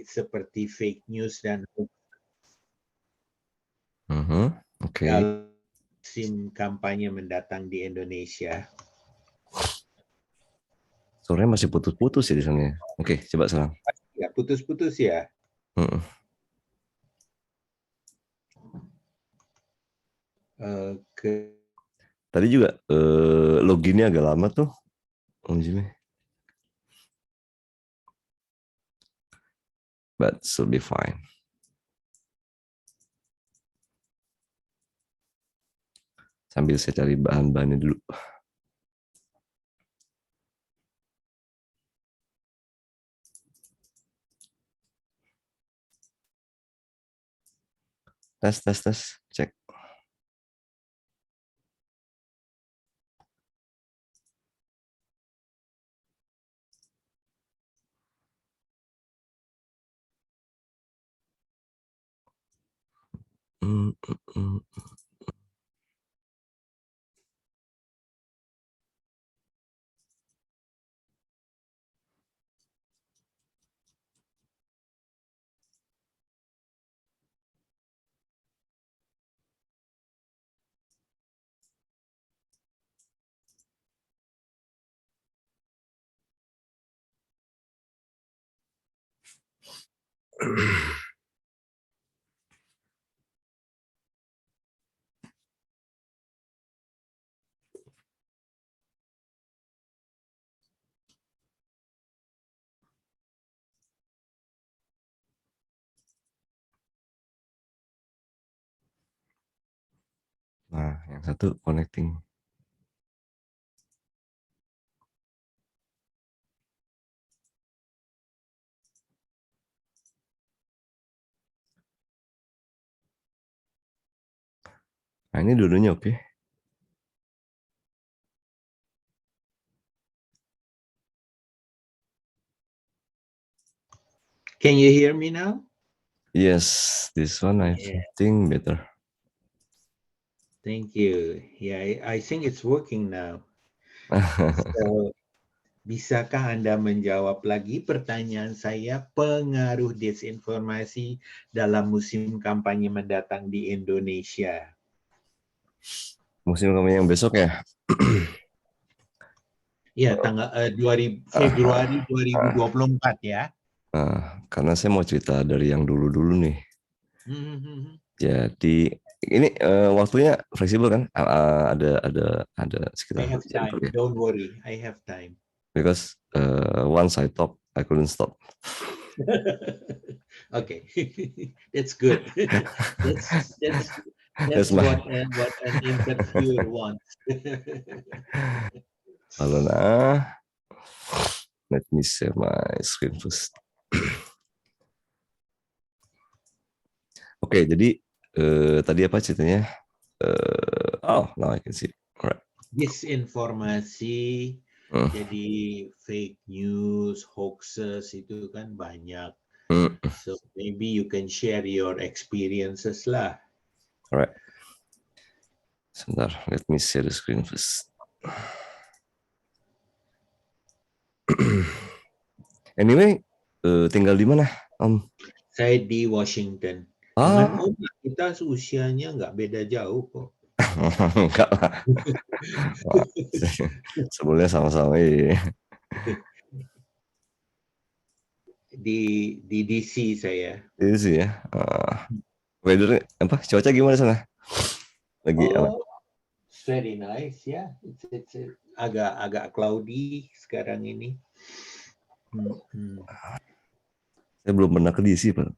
seperti fake news dan Oke. dalam musim kampanye mendatang di Indonesia. Suaranya masih putus-putus ya di sana. Oke, coba sekarang. Ya, putus-putus ya. Tadi juga loginnya agak lama tuh, Om Jimmy. But should be fine. Sambil saya cari bahan-bahannya dulu. Tes, cek. Nah, yang satu connecting. Nah, ini dua-duanya oke. Can you hear me now? Yes, this one I think better. Thank you. Yeah, I think it's working now. So, bisakah Anda menjawab lagi pertanyaan saya, pengaruh disinformasi dalam musim kampanye mendatang di Indonesia? Musim kampanye yang besok ya? Ya, tanggal Februari 2024 ya. Karena saya mau cerita dari yang dulu-dulu nih. Jadi ini waktunya fleksibel kan? Ada sekitar. I have time. Don't worry, I have time. Because once I talk, I couldn't stop. Okay, that's good. That's what an interviewer wants. Halo, nah. Let me share my screen first. Oke, jadi tadi apa ceritanya? Now I can see. Alright. Disinformasi, jadi fake news, hoaxes itu kan banyak. So maybe you can share your experiences lah. Alright. Sebentar, let me share the screen first. Anyway, tinggal di mana, Om? Saya di Washington. Dengan Om, kita usianya nggak beda jauh kok. Enggak lah. Sebelumnya sama-sama ya. Di DC saya. DC ya. Weather apa? Cuaca gimana sana? Lagi very nice ya. It's agak cloudy sekarang ini. Saya belum pernah ke DC, Pak.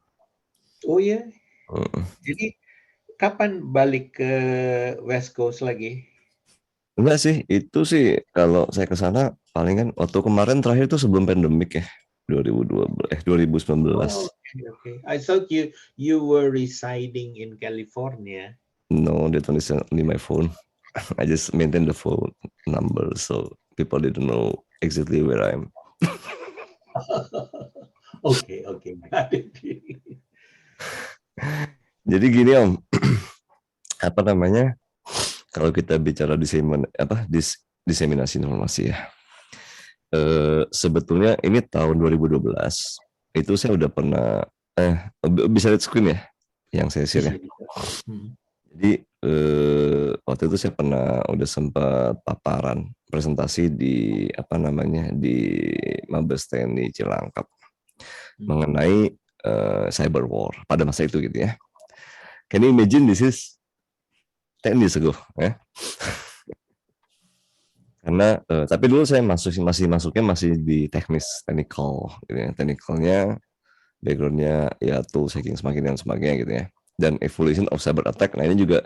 Oh ya. Jadi kapan balik ke West Coast lagi? Enggak sih, itu sih kalau saya ke sana paling kan waktu kemarin terakhir itu sebelum pandemik ya, 2019. Oh, okay. I thought you were residing in California. No, that one is only my phone. I just maintain the phone number so people didn't know exactly where I am. Okay, got it. Jadi gini Om, apa namanya? Kalau kita bicara diseminasi informasi ya, sebetulnya ini tahun 2012 itu saya udah pernah bisa lihat screen ya yang saya share ya. Bisa. Jadi waktu itu saya pernah udah sempat paparan presentasi di apa namanya di Mabes TNI Cilangkap mengenai cyber war pada masa itu gitu ya. Can you imagine this is 10 years ago ya? Karena tapi dulu saya masuknya di technical gitu ya. Technicalnya backgroundnya ya tools hacking dan sebagainya gitu ya. Dan evolution of cyber attack. Nah ini juga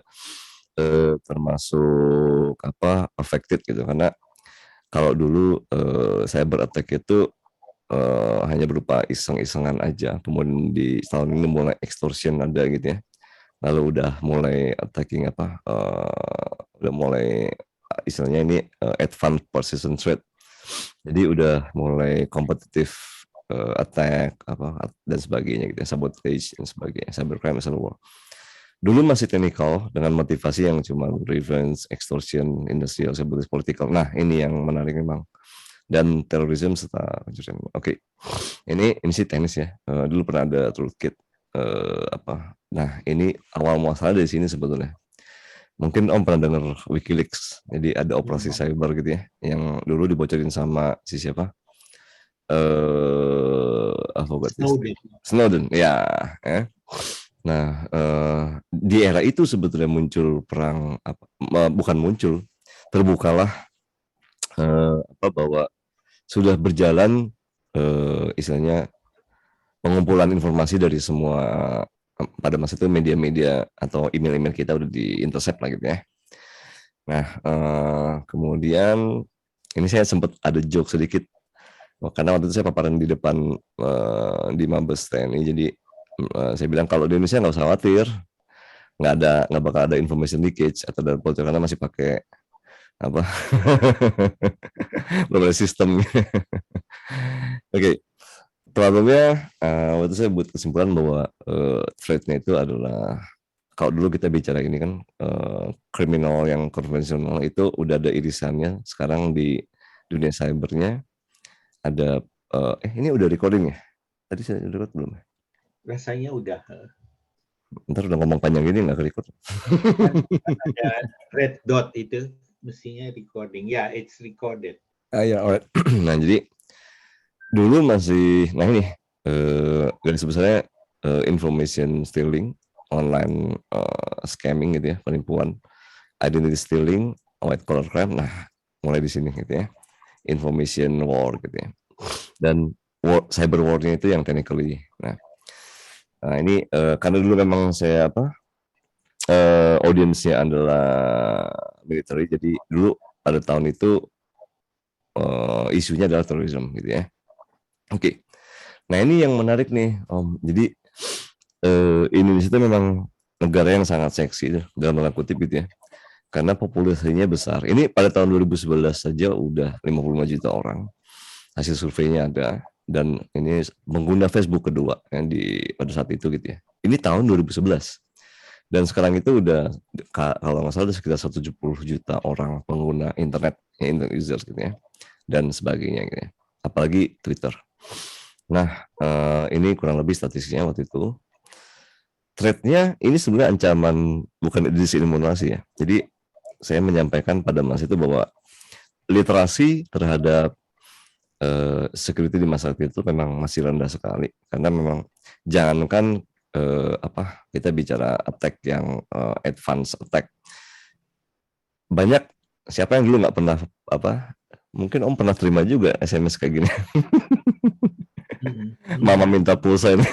termasuk apa affected gitu karena kalau dulu cyber attack itu hanya berupa iseng-isengan aja. Kemudian di tahun ini mulai extortion ada gitu ya. Lalu udah mulai attacking apa? Udah mulai istilahnya ini advanced persistent threat. Jadi udah mulai kompetitif attack apa dan sebagainya gitu, sabotage dan sebagainya, cybercrime, cyber war. Dulu masih technical dengan motivasi yang cuma revenge, extortion, industrial, sabotage, political. Nah ini yang menarik memang. Dan terorisme serta Oke, ini sih teknis ya. Dulu pernah ada toolkit apa. Nah ini awal muasal dari sini sebetulnya. Mungkin Om pernah dengar WikiLeaks. Jadi ada operasi cyber gitu ya, yang dulu dibocorin sama si siapa? Snowden. Ya. Nah, di era itu sebetulnya muncul perang apa? Bukan muncul, terbukalah bahwa sudah berjalan istilahnya pengumpulan informasi dari semua pada masa itu media-media atau email-email kita udah di-intercept lah gitu ya. Nah, kemudian ini saya sempat ada joke sedikit karena waktu itu saya paparan di depan di Mabes TNI, jadi saya bilang kalau di Indonesia nggak usah khawatir, nggak bakal ada information leakage atau ada bocor karena masih pakai apa berbagai sistem. Oke. Problemnya waktu saya buat kesimpulan bahwa threat-nya itu adalah kalau dulu kita bicara ini kan kriminal yang konvensional itu udah ada irisannya. Sekarang di dunia cybernya ada ini udah recording ya? Tadi saya record belum? Rasanya udah. Ntar udah ngomong panjang gini nggak record. Ada red dot itu mestinya recording. Ya, it's recorded. Ya, alright. Nah jadi dulu masih, nah ini garis besarnya information stealing, online scamming gitu ya, penipuan, identity stealing, white collar crime. Nah mulai di sini gitu ya, information war gitu ya, dan cyber war-nya itu yang technically. Nah ini karena dulu memang saya apa audiensnya adalah military, jadi dulu pada tahun itu isunya adalah terorisme gitu ya. Oke. Nah ini yang menarik nih Om. Jadi Indonesia itu memang negara yang sangat seksi dalam tanda kutip gitu ya. Karena populasinya besar. Ini pada tahun 2011 saja udah 55 juta orang. Hasil surveinya ada. Dan ini pengguna Facebook kedua yang pada saat itu gitu ya. Ini tahun 2011. Dan sekarang itu udah kalau nggak salah udah sekitar 170 juta orang pengguna internet users gitu ya. Dan sebagainya gitu ya. Apalagi Twitter. Nah, ini kurang lebih statistiknya waktu itu. Threat-nya ini sebenarnya ancaman, bukan disinformasi ya. Jadi saya menyampaikan pada masa itu bahwa literasi terhadap security di masa itu memang masih rendah sekali. Karena memang jangankan kita bicara attack yang advance attack. Banyak siapa yang dulu nggak pernah mungkin Om pernah terima juga SMS kayak gini. Mama minta pulsa ini.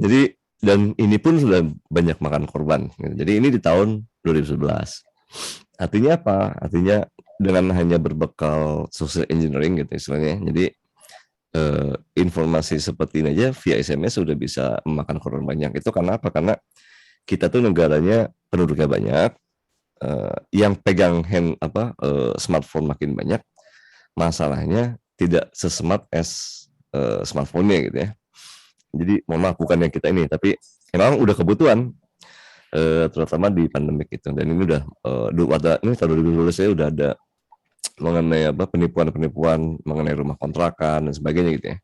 Jadi dan ini pun sudah banyak makan korban. Jadi ini di tahun 2011. Artinya apa? Artinya dengan hanya berbekal social engineering gitu istilahnya. Jadi informasi seperti ini aja via SMS sudah bisa memakan korban banyak. Itu karena apa? Karena kita tuh negaranya penduduknya banyak, yang pegang smartphone makin banyak. Masalahnya tidak sesmart as smartphone-nya gitu ya. Jadi mohon maaf bukan yang kita ini, tapi memang udah kebutuhan terutama di pandemik itu. Dan ini udah ini tahun 2012 saya udah ada mengenai penipuan mengenai rumah kontrakan dan sebagainya gitu ya.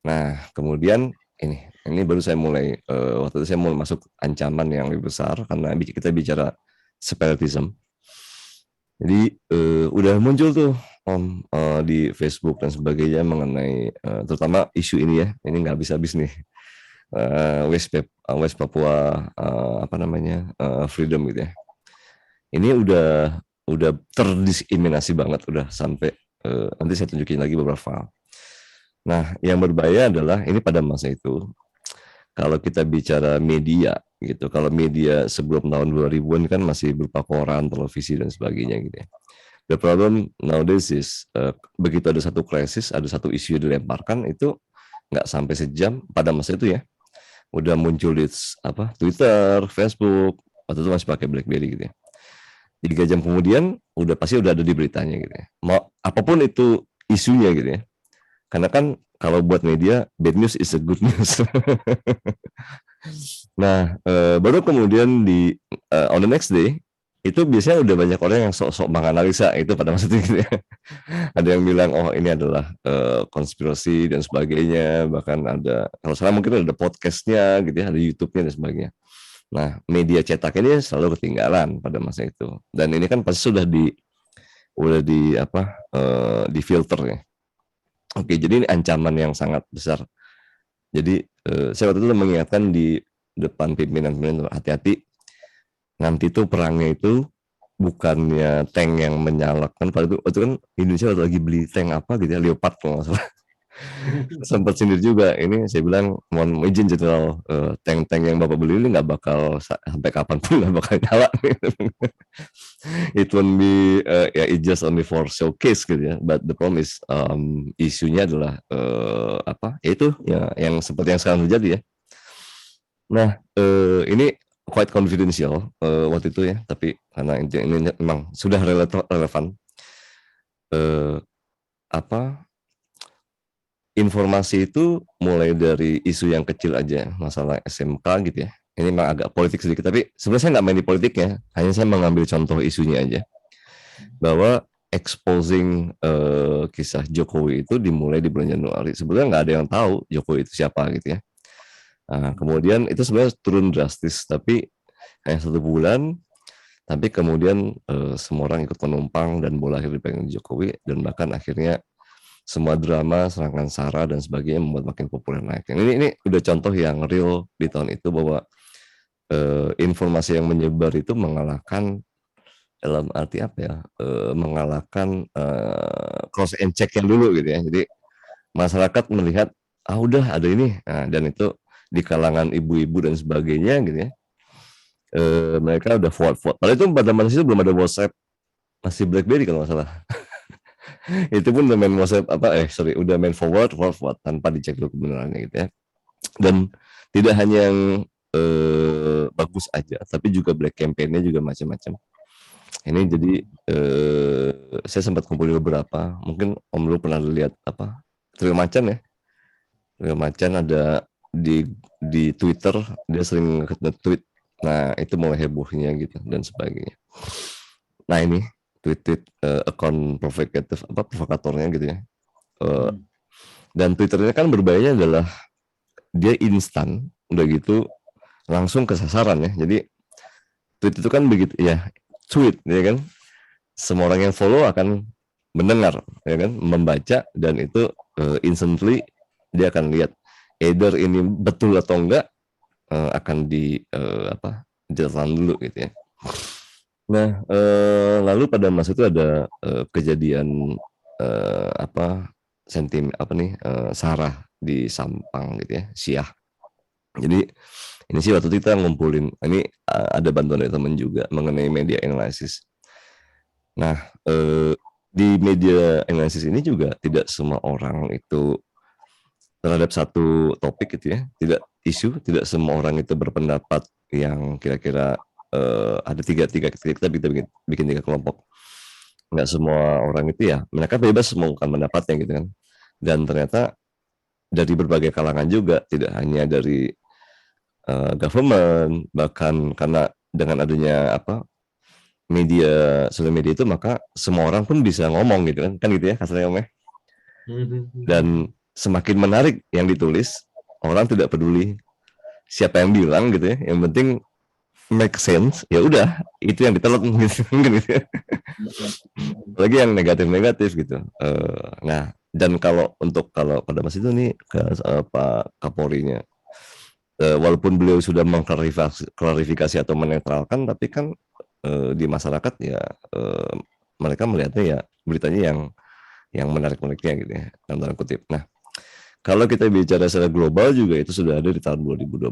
Nah, kemudian ini baru saya mulai waktu itu saya mulai masuk ancaman yang lebih besar karena kita bicara separatism. Jadi udah muncul tuh Om di Facebook dan sebagainya mengenai terutama isu ini ya. Ini nggak habis-habis nih. West Papua apa namanya freedom gitu ya. Ini udah terdiskriminasi banget, udah sampai nanti saya tunjukin lagi beberapa hal. Nah, yang berbahaya adalah ini pada masa itu kalau kita bicara media gitu, kalau media sebelum tahun 2000-an kan masih berupa koran, televisi dan sebagainya gitu ya. The problem nowadays is begitu ada satu krisis, ada satu isu yang dilemparkan itu nggak sampai sejam pada masa itu ya, udah muncul di Twitter, Facebook, waktu itu masih pakai BlackBerry gitu ya. 3 jam kemudian pasti udah ada di beritanya gitu ya. Mau apapun itu isunya gitu ya. Karena kan kalau buat media bad news is a good news. Nah, baru kemudian on the next day itu biasanya udah banyak orang yang sok-sok menganalisa itu pada masa itu gitu ya. Ada yang bilang oh ini adalah konspirasi dan sebagainya, bahkan ada kalau salah mungkin ada podcastnya gitu ya, ada YouTube-nya dan sebagainya. Nah, media cetak ini selalu ketinggalan pada masa itu. Dan ini kan pasti sudah di filter ya. Oke, jadi ini ancaman yang sangat besar. Jadi saya waktu itu mengingatkan di depan pimpinan hati-hati. Nanti tuh perangnya itu bukannya tank yang menyala kan, pada itu kan Indonesia lagi beli tank apa gitu ya, Leopard kalau nggak salah. Sempat sindir juga ini, saya bilang mohon izin Jenderal, tank-tank yang Bapak beli ini nggak bakal sampai kapanpun nggak bakal nyala. It won't be it just only for showcase gitu ya, but the problem is isunya adalah itu ya yang seperti yang sekarang terjadi ya. Nah ini quite confidential waktu itu ya, tapi karena ini memang sudah relevan informasi itu mulai dari isu yang kecil aja, masalah SMK gitu ya. Ini memang agak politik sedikit, tapi sebenarnya saya nggak main di politiknya, hanya saya mengambil contoh isunya aja. Bahwa exposing kisah Jokowi itu dimulai di bulan Januari. Sebenarnya nggak ada yang tahu Jokowi itu siapa gitu ya. Nah, kemudian itu sebenarnya turun drastis, tapi hanya 1 bulan, tapi kemudian semua orang ikut menumpang dan bola akhirnya dipegang Jokowi, dan bahkan akhirnya semua drama, serangan SARA dan sebagainya membuat makin populer naik. Ini udah contoh yang real di tahun itu bahwa informasi yang menyebar itu mengalahkan dalam arti apa ya? Mengalahkan cross and check yang dulu gitu ya. Jadi masyarakat melihat udah ada ini, dan itu di kalangan ibu-ibu dan sebagainya gitu ya. Mereka udah forward. Padahal itu pada masa itu belum ada WhatsApp, masih BlackBerry kalau nggak salah. Itu pun udah main WhatsApp udah main forward tanpa dicek dulu kebenarannya gitu ya. Dan tidak hanya yang bagus aja, tapi juga black campaign-nya juga macam-macam. Ini jadi saya sempat kumpulin beberapa, mungkin Om lu pernah lihat Trio Macan ya. Trio Macan ada di Twitter, dia sering nge-tweet. Nah, itu mulai hebohnya gitu dan sebagainya. Nah, ini tweet akun provokatornya gitu ya. Dan Twitternya kan berbahayanya adalah dia instan, udah gitu langsung ke sasaran ya. Jadi tweet itu kan begitu ya, tweet ya kan. Semua orang yang follow akan mendengar ya kan, membaca, dan itu instantly dia akan lihat either ini betul atau enggak, akan ditelan dulu gitu ya. Nah, lalu pada masa itu ada kejadian Sarah di Sampang gitu ya, Syiah. Jadi ini sih waktu kita ngumpulin, ini ada bantuan dari teman juga mengenai media analisis. Nah, di media analisis ini juga tidak semua orang itu terhadap satu topik gitu ya, tidak semua orang itu berpendapat yang kira-kira ada kita bikin 3 kelompok. Nggak semua orang itu ya, mereka bebas mengungkapkan pendapatnya gitu kan. Dan ternyata dari berbagai kalangan juga, tidak hanya dari government, bahkan karena dengan adanya sosial media itu, maka semua orang pun bisa ngomong gitu kan gitu ya kasarnya Om ya. Dan semakin menarik yang ditulis, orang tidak peduli siapa yang bilang gitu ya, yang penting make sense, ya udah itu yang ditelan gitu, gitu ya. Apalagi yang negatif-negatif gitu. Nah, dan kalau pada Mas itu nih Pak Kapolrinya, walaupun beliau sudah mengklarifikasi atau menetralkan, tapi kan di masyarakat ya mereka melihatnya ya beritanya yang menarik-menariknya gitu ya, dalam tanda kutip. Nah, kalau kita bicara secara global juga itu sudah ada di tahun 2012.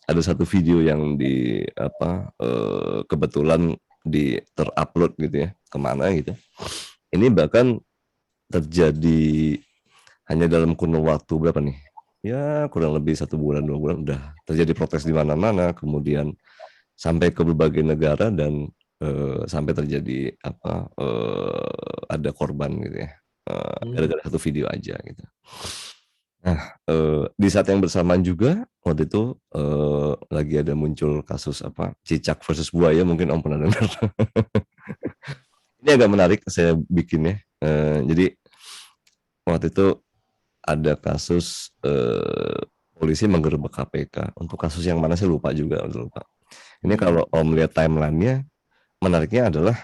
Ada satu video yang kebetulan terupload gitu ya, kemana gitu. Ini bahkan terjadi hanya dalam kurun waktu berapa nih? Ya kurang lebih 1 bulan 2 bulan udah terjadi protes di mana-mana, kemudian sampai ke berbagai negara dan sampai terjadi ada korban gitu ya, gara-gara satu video aja gitu. Nah, di saat yang bersamaan juga waktu itu lagi ada muncul kasus cicak versus buaya, mungkin Om pernah dengar. Ini agak menarik saya bikinnya. Jadi waktu itu ada kasus polisi menggerebek KPK untuk kasus yang mana saya lupa juga, lupa. Ini kalau Om lihat timeline-nya, menariknya adalah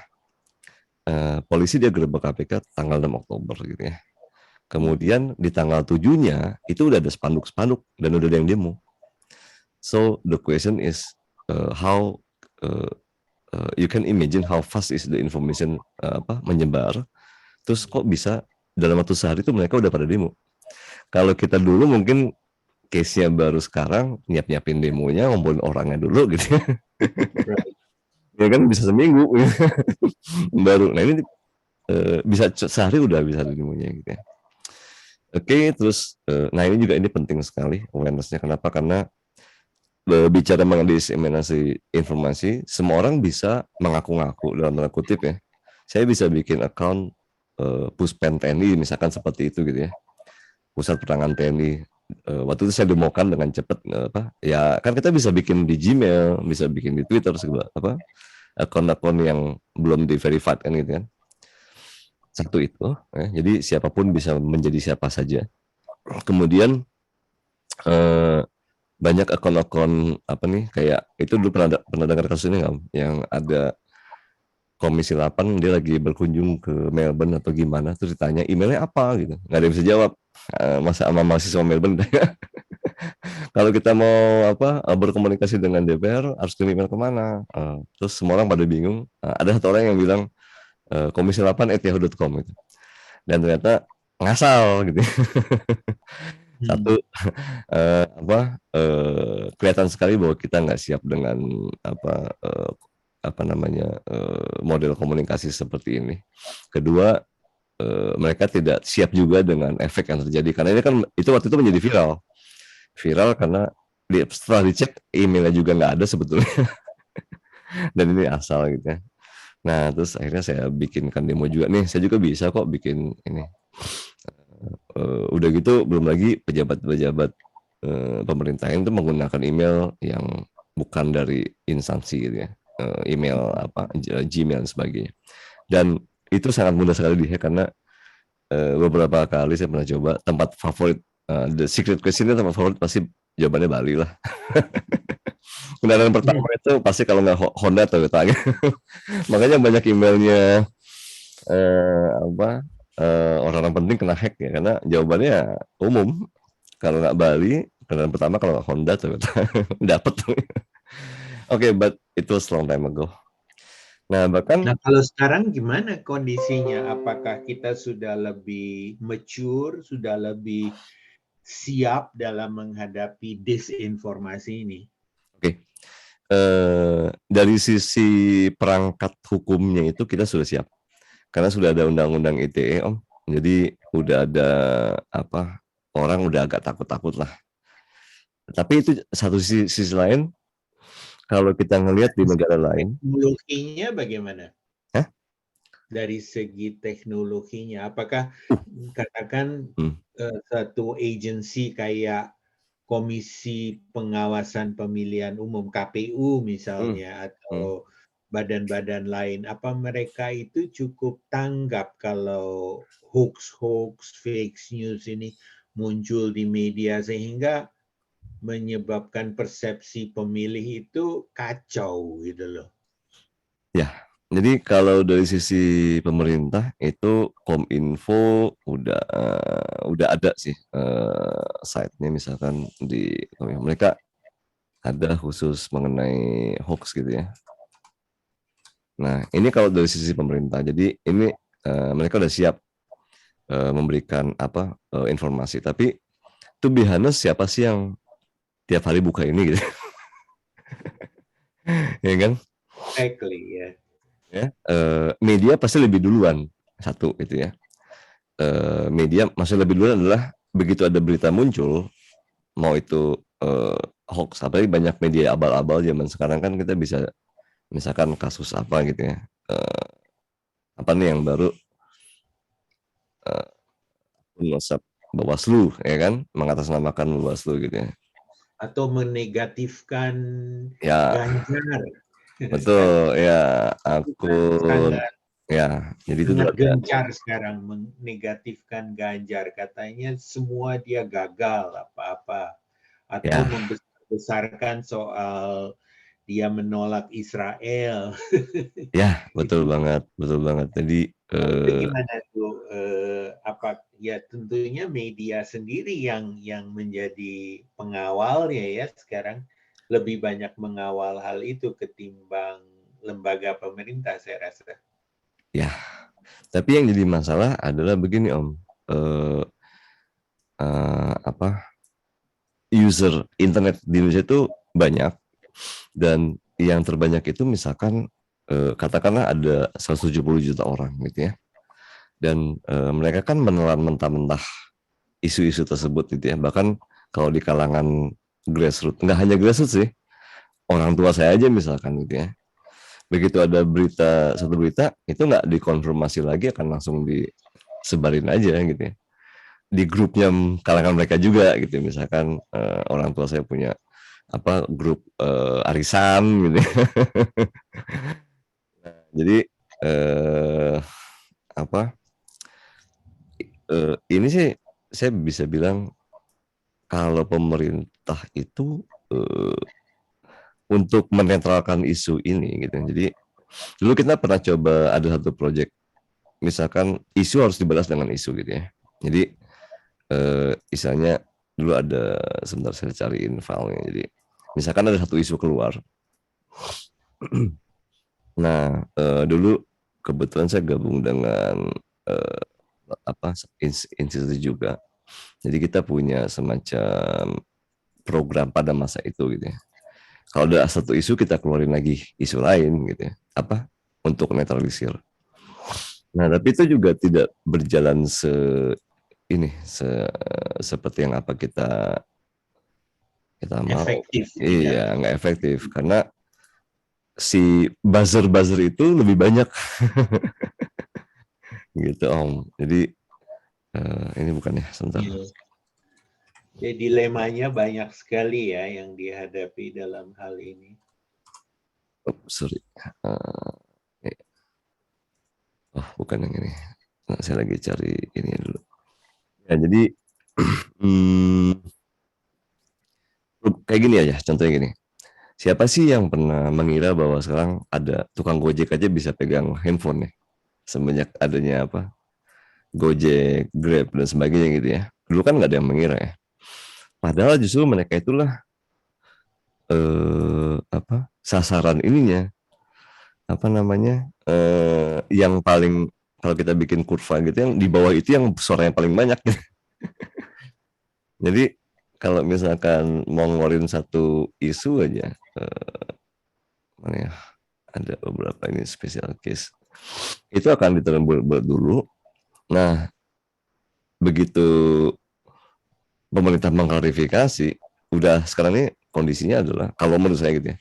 polisi dia gerebek KPK tanggal 6 Oktober gitu ya. Kemudian di tanggal 7-nya itu udah ada spanduk-spanduk dan udah ada yang demo. So the question is how you can imagine how fast is the information menyebar. Terus kok bisa dalam waktu sehari itu mereka udah pada demo. Kalau kita dulu mungkin case-nya baru sekarang, nyiapin demonya, ngumpulin orangnya dulu gitu. Right. Ya kan bisa seminggu baru. Nah ini bisa sehari udah bisa demonya gitu ya. Oke, terus nah ini penting sekali awareness-nya. Kenapa? Karena bicara mengenai diseminasi informasi, semua orang bisa mengaku-ngaku dalam tanda kutip ya. Saya bisa bikin account Puspen TNI misalkan seperti itu gitu ya. Pusat Penerangan TNI. Waktu itu saya demokan dengan cepat ya kan kita bisa bikin di Gmail, bisa bikin di Twitter segala akun-akun yang belum di-verified kan gitu kan. Satu itu, ya. Jadi siapapun bisa menjadi siapa saja. Kemudian banyak akun-akun kayak itu dulu pernah dengar kasus ini nggak? Yang ada Komisi 8 dia lagi berkunjung ke Melbourne atau gimana, terus ditanya emailnya apa gitu, nggak ada yang bisa jawab. Masa sama mahasiswa Melbourne. Kalau kita mau berkomunikasi dengan DPR harus kirim email kemana? Terus semua orang pada bingung. Ada satu orang yang bilang komisi8@yahoo.com gitu. Dan ternyata ngasal gitu. Satu kelihatan sekali bahwa kita nggak siap dengan model komunikasi seperti ini. Kedua, mereka tidak siap juga dengan efek yang terjadi karena ini kan itu waktu itu menjadi viral karena setelah dicek emailnya juga nggak ada sebetulnya. Dan ini asal gitu ya. Nah terus akhirnya saya bikinkan demo juga nih, saya juga bisa kok bikin ini. Udah gitu belum lagi pejabat-pejabat pemerintah itu menggunakan email yang bukan dari instansi gitu ya, email Gmail dan sebagainya. Dan itu sangat mudah sekali dihack karena beberapa kali saya pernah coba tempat favorit, the secret question tempat favorit pasti jawabannya Bali lah. Kendaraan pertama itu pasti kalau nggak Honda Toyota. Makanya banyak emailnya orang-orang penting kena hack ya karena jawabannya umum. Kalau nggak Bali, kendaraan pertama kalau nggak Honda Toyota dapat. Oke, but it was long time ago. Nah kalau sekarang gimana kondisinya? Apakah kita sudah lebih mature, sudah lebih siap dalam menghadapi disinformasi ini? Oke. Dari sisi perangkat hukumnya itu kita sudah siap. Karena sudah ada undang-undang ITE, Om. Jadi udah ada orang udah agak takut-takut lah. Tapi itu satu sisi lain, kalau kita ngelihat di negara lain. Teknologinya bagaimana? Hah? Dari segi teknologinya, apakah katakan satu agensi kayak Komisi Pengawasan Pemilihan Umum KPU misalnya atau badan-badan lain, apa mereka itu cukup tanggap kalau hoax, fake news ini muncul di media sehingga menyebabkan persepsi pemilih itu kacau gitu loh. Ya, jadi kalau dari sisi pemerintah itu Kominfo udah ada sih site-nya misalkan di mereka ada khusus mengenai hoax gitu ya. Nah, ini kalau dari sisi pemerintah. Jadi ini mereka udah siap memberikan informasi. Tapi to be honest, siapa sih yang tiap hari buka ini gitu? Ya kan? Exactly, ya. Ya, media pasti lebih duluan satu itu ya. Media masih lebih duluan adalah begitu ada berita muncul, mau itu hoax, apalagi banyak media abal-abal zaman sekarang kan kita bisa misalkan kasus apa gitu ya. Apa nih yang baru WhatsApp Bawaslu ya kan, mengatasnamakan Bawaslu gitu ya. Atau menegatifkan Ya, Ganjar. betul ya, Itu kan akun ya. Jadi itu sangat ada gencar sekarang menegatifkan Ganjar. Katanya semua dia gagal apa-apa. Atau ya, membesarkan soal dia menolak Israel. ya betul Itu banget, betul banget. Jadi itu gimana tuh? Apa ya tentunya media sendiri yang menjadi pengawalnya ya sekarang lebih banyak mengawal hal itu ketimbang lembaga pemerintah saya rasa. ya, tapi yang jadi masalah adalah begini Om, user internet di Indonesia itu banyak dan yang terbanyak itu misalkan katakanlah ada 170 juta orang gitu ya, dan mereka kan menelan mentah-mentah isu-isu tersebut gitu ya. Bahkan kalau di kalangan grassroots, nggak hanya grassroots sih, orang tua saya aja misalkan gitu ya, begitu ada satu berita itu nggak dikonfirmasi lagi, akan langsung disebarin aja gitu ya di grupnya kalangan mereka juga gitu. Misalkan orang tua saya punya grup arisan gitu. Jadi ini sih saya bisa bilang kalau pemerintah itu untuk menetralkan isu ini gitu. Jadi dulu kita pernah coba ada satu proyek, misalkan isu harus dibalas dengan isu gitu ya. Jadi misalnya dulu ada, sebentar saya cariin filenya. Jadi misalkan ada satu isu keluar. Nah, dulu kebetulan saya gabung dengan institusi juga. Jadi kita punya semacam program pada masa itu gitu ya. Kalau ada satu isu kita keluarin lagi isu lain gitu ya. Untuk netralisir. Nah, tapi itu juga tidak berjalan seperti yang kita mau. Efektif tidak. Iya, nggak efektif karena si buzzer itu lebih banyak gitu Om. Jadi ini bukan ya, sebentar. Jadi dilemanya banyak sekali ya yang dihadapi dalam hal ini. Sorry. Bukan yang ini. Nah, saya lagi cari ini dulu. Ya, jadi kayak gini aja, contohnya gini. Siapa sih yang pernah mengira bahwa sekarang ada tukang Gojek aja bisa pegang handphone ya? Semenjak adanya Gojek, Grab, dan sebagainya gitu ya. Dulu kan nggak ada yang mengira ya. Padahal justru mereka itulah sasaran ininya, yang paling, kalau kita bikin kurva gitu, yang di bawah itu yang suaranya paling banyak. Jadi kalau misalkan mau ngeluarin satu isu aja, mana ya, ada beberapa ini special case, itu akan ditelan bulat dulu. Nah, begitu pemerintah mengklarifikasi, udah sekarang ini kondisinya adalah, kalau menurut saya gitu ya,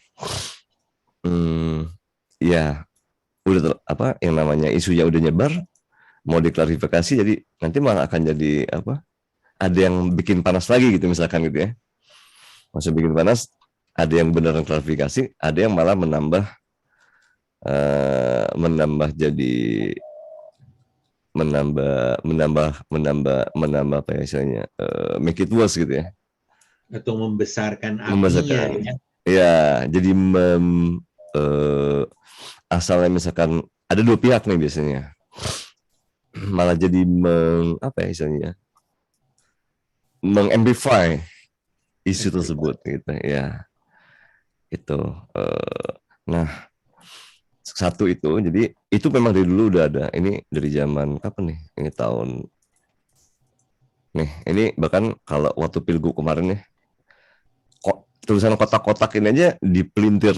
ya udah yang namanya isunya udah nyebar, mau diklarifikasi, jadi nanti malah akan jadi ada yang bikin panas lagi gitu misalkan gitu ya. Maksud bikin panas, ada yang beneran klarifikasi, ada yang malah menambah jadi menambah apa ya istilahnya, make it worse gitu ya. Atau membesarkan apinya Membesarkan. ya. Ya, jadi asalnya misalkan ada dua pihak nih biasanya, malah jadi apa ya istilahnya, mengamplify isu tersebut gitu ya. Itu. Nah, satu itu, jadi itu memang dari dulu udah ada. Ini dari zaman kapan nih? Ini tahun nih. Ini bahkan kalau waktu pilgub kemarin nih, kok tulisan kotak-kotak ini aja dipelintir.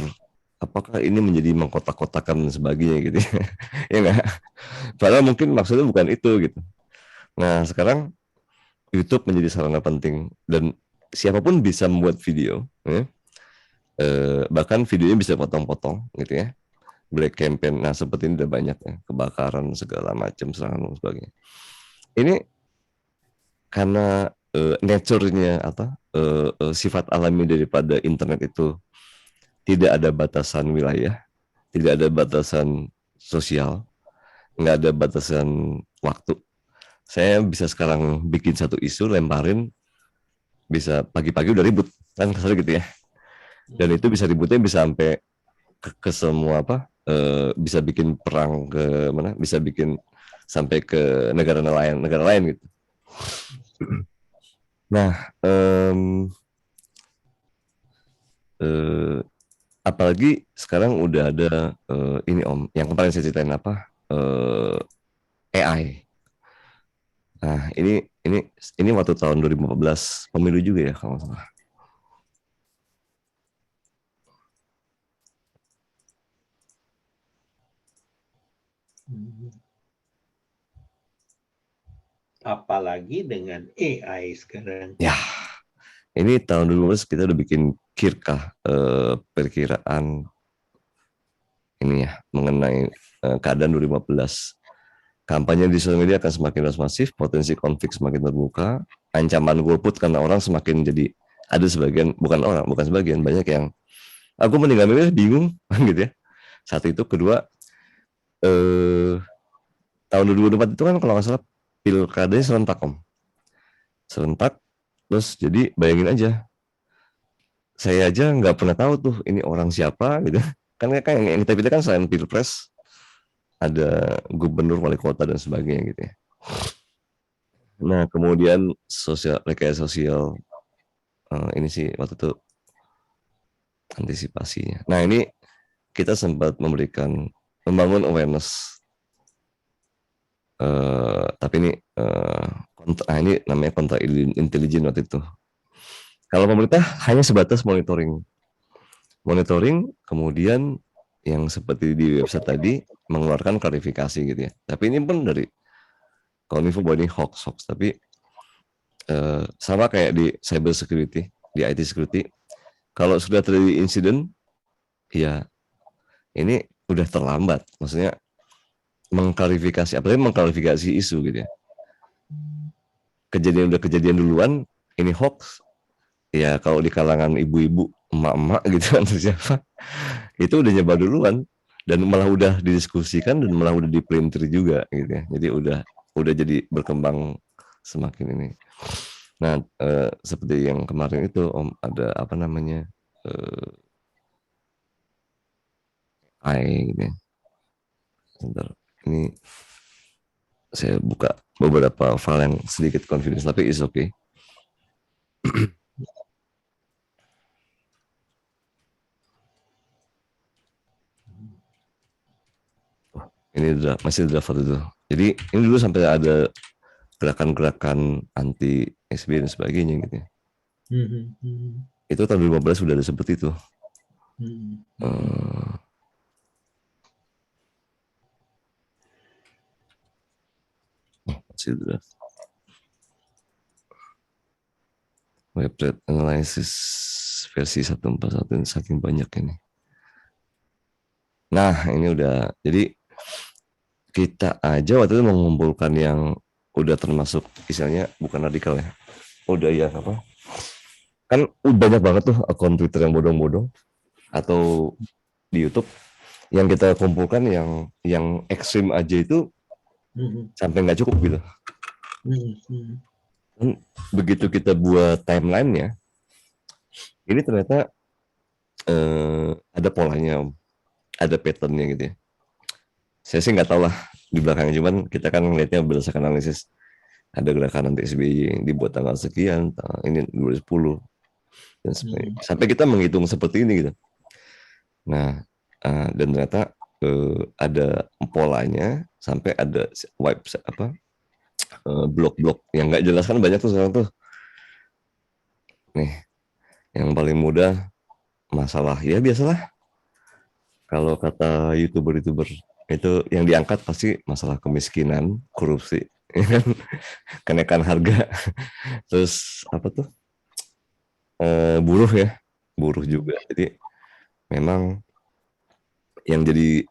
Apakah ini menjadi mengkotak-kotakan sebagainya gitu ya? Ya nggak? Padahal mungkin maksudnya bukan itu gitu. Nah sekarang YouTube menjadi sarana penting dan siapapun bisa membuat video, ya. Bahkan videonya bisa potong-potong gitu ya. Black campaign, nah seperti ini udah banyak ya, kebakaran segala macam serangan dan sebagainya. Ini karena nature-nya apa, sifat alami daripada internet itu tidak ada batasan wilayah, tidak ada batasan sosial, nggak ada batasan waktu. Saya bisa sekarang bikin satu isu, lemparin, bisa pagi-pagi udah ribut, kan kasar gitu ya. Dan itu bisa ributnya bisa sampai ke semua apa, bisa bikin perang ke mana, bisa bikin sampai ke negara lain gitu. Nah, apalagi sekarang udah ada ini Om, yang kemarin saya ceritain apa, AI. Nah, ini waktu tahun 2014 pemilu juga ya kalau nggak salah. Apalagi dengan AI sekarang. Ya, ini tahun 2015 kita udah bikin KIRKA, perkiraan ini ya mengenai keadaan 2015. Kampanye di sosial media akan semakin masif, potensi konflik semakin terbuka, ancaman golput karena orang semakin jadi, ada sebagian, bukan sebagian, banyak yang aku meninggal milih bingung gitu ya. Satu itu, kedua tahun 2024 itu kan kalau nggak salah pilkadanya serentak Om. Serentak, terus jadi bayangin aja, saya aja nggak pernah tahu tuh ini orang siapa gitu. Kan yang kita pilih kan selain pilpres ada gubernur, wali kota dan sebagainya gitu ya. Nah kemudian rekayasa sosial, ini sih waktu itu antisipasinya. Nah ini kita sempat membangun awareness, tapi ini ini namanya kontra intelijen waktu itu. Kalau pemerintah hanya sebatas monitoring, kemudian yang seperti di website tadi mengeluarkan klarifikasi gitu ya. Tapi ini pun dari Kominfo bahwa ini hoax, tapi sama kayak di cyber security, di IT security, kalau sudah terjadi insiden, ya ini udah terlambat. Maksudnya apalagi mengklarifikasi isu gitu ya. Kejadian duluan, ini hoax. Ya kalau di kalangan ibu-ibu, emak-emak gitu kan siapa, itu udah nyebar duluan dan malah udah didiskusikan dan malah udah dipelintir juga gitu ya. Jadi udah jadi berkembang semakin ini. Nah, seperti yang kemarin itu Om, ada apa namanya, AI gitu ya. Sebentar, ini saya buka beberapa file yang sedikit confidence, tapi is okay. Ini masih draft itu. Jadi ini dulu sampai ada gerakan-gerakan anti SB dan sebagainya gitu ya. Itu tahun 2015 sudah ada seperti itu. Masih draft. Website analysis versi 141 saking banyak ini. Nah ini udah, jadi kita aja waktu itu mengumpulkan yang udah termasuk istilahnya bukan radikal ya, udah ya apa, kan banyak banget tuh akun Twitter yang bodong-bodong atau di YouTube yang kita kumpulkan yang ekstrim aja itu sampai nggak cukup gitu. Dan begitu kita buat timeline-nya, ini ternyata ada polanya, ada pattern-nya gitu ya. Saya sih nggak tahu lah di belakang, cuman kita kan ngelihatnya berdasarkan analisis. Ada gerakan anti SBY dibuat tanggal sekian, ini 2010, dan sampai kita menghitung seperti ini gitu. Nah, dan ternyata ada polanya, sampai ada website blog-blog yang nggak jelas kan banyak tuh sekarang tuh. Nih, yang paling mudah masalah ya biasalah. Kalau kata youtuber itu yang diangkat pasti masalah kemiskinan, korupsi, kenaikan harga, terus apa tuh buruh ya, buruh juga. Jadi memang yang jadi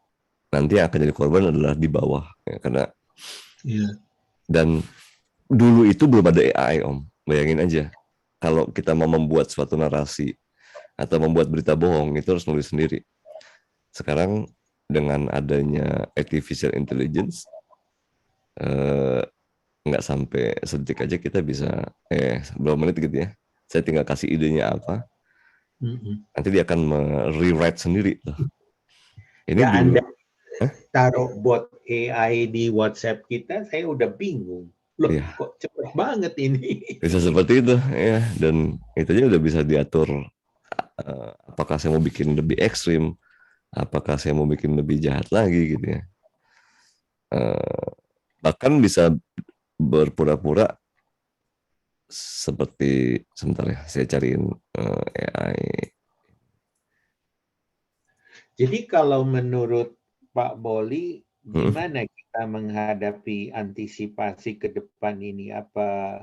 nanti akan jadi korban adalah di bawah ya, karena dan dulu itu belum ada AI bayangin aja kalau kita mau membuat suatu narasi atau membuat berita bohong itu harus nulis sendiri. Sekarang dengan adanya artificial intelligence nggak sampai sedetik aja kita bisa berapa menit gitu ya, saya tinggal kasih idenya apa, nanti dia akan rewrite sendiri tuh. Ini ya dulu. Anda taruh bot AI di WhatsApp kita, saya udah bingung. Loh, ya. Kok cepet banget ini? Bisa seperti itu ya, dan itu aja udah bisa diatur. Apakah saya mau bikin lebih ekstrim, apakah saya mau bikin lebih jahat lagi gitu ya. Bahkan bisa berpura-pura seperti, sebentar ya, saya cariin AI. Jadi kalau menurut Pak Boli, gimana kita menghadapi antisipasi ke depan ini? Apa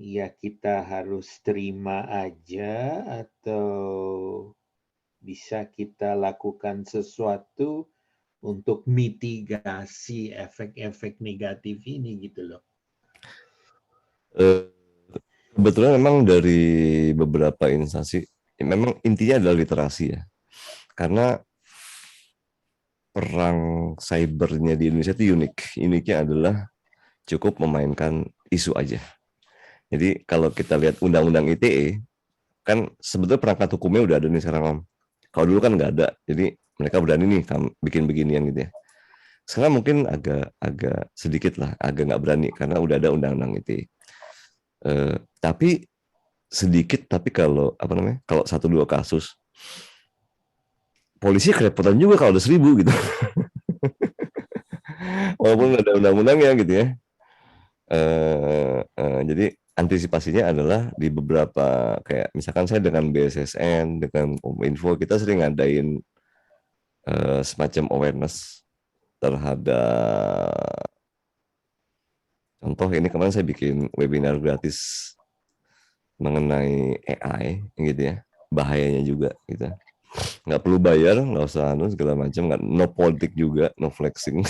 ya kita harus terima aja atau bisa kita lakukan sesuatu untuk mitigasi efek-efek negatif ini gitu loh? Kebetulan memang dari beberapa instansi, memang intinya adalah literasi ya. Karena perang cybernya di Indonesia itu unik. Uniknya adalah cukup memainkan isu aja. Jadi kalau kita lihat undang-undang ITE, kan sebetulnya perangkat hukumnya udah ada nih sekarang Om. Kalau dulu kan nggak ada, jadi mereka berani nih bikin beginian gitu ya. Sekarang mungkin agak sedikit lah, agak nggak berani karena udah ada undang-undang ITE. Tapi sedikit, tapi kalau apa namanya, kalau 1-2 kasus, polisi kerepotan juga kalau ada 1000 gitu. Walaupun ada undang-undangnya gitu ya. Jadi antisipasinya adalah di beberapa, kayak misalkan saya dengan BSSN, dengan Kominfo, kita sering ngadain semacam awareness terhadap, contoh ini kemarin saya bikin webinar gratis mengenai AI gitu ya, bahayanya juga gitu. Nggak perlu bayar, nggak usah segala macam, nggak, no politik juga, no flexing.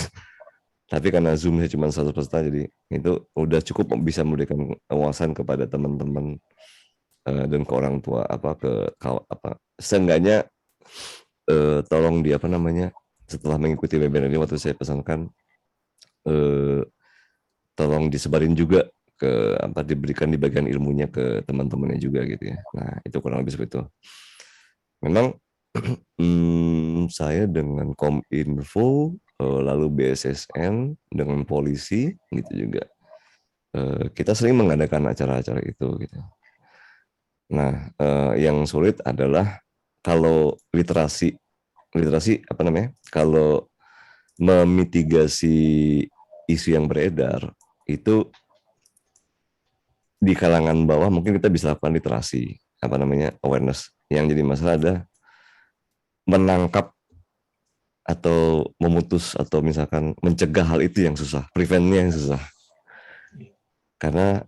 Tapi karena Zoom-nya cuma 100%, jadi itu udah cukup bisa memberikan wawasan kepada teman-teman dan ke orang tua, seenggaknya tolong di setelah mengikuti webinar ini, waktu saya pesankan tolong disebarin juga ke diberikan di bagian ilmunya ke teman-temannya juga gitu ya. Nah itu kurang lebih seperti itu. Memang saya dengan Kominfo, lalu BSSN, dengan polisi gitu juga, kita sering mengadakan acara-acara itu gitu. Nah yang sulit adalah kalau literasi kalau memitigasi isu yang beredar itu di kalangan bawah, mungkin kita bisa lakukan literasi awareness. Yang jadi masalah adalah menangkap atau memutus atau misalkan mencegah hal itu yang susah, preventnya yang susah. Karena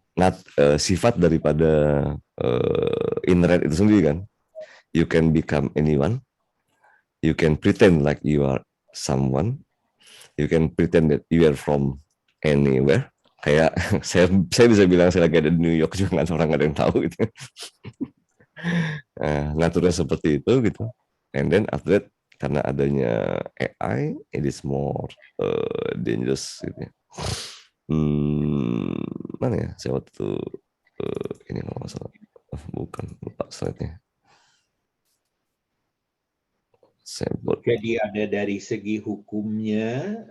sifat daripada internet itu sendiri kan, you can become anyone, you can pretend like you are someone, you can pretend that you are from anywhere. Kayak saya bisa bilang saya lagi ada di New York juga, orang nggak ada yang tahu gitu. Naturnya seperti itu gitu. And then after that karena adanya AI, it is more dangerous gitu ya. Mana ya? Saya waktu itu ini kalau nggak salah, bukan, lupa slide-nya. Jadi ada dari segi hukumnya,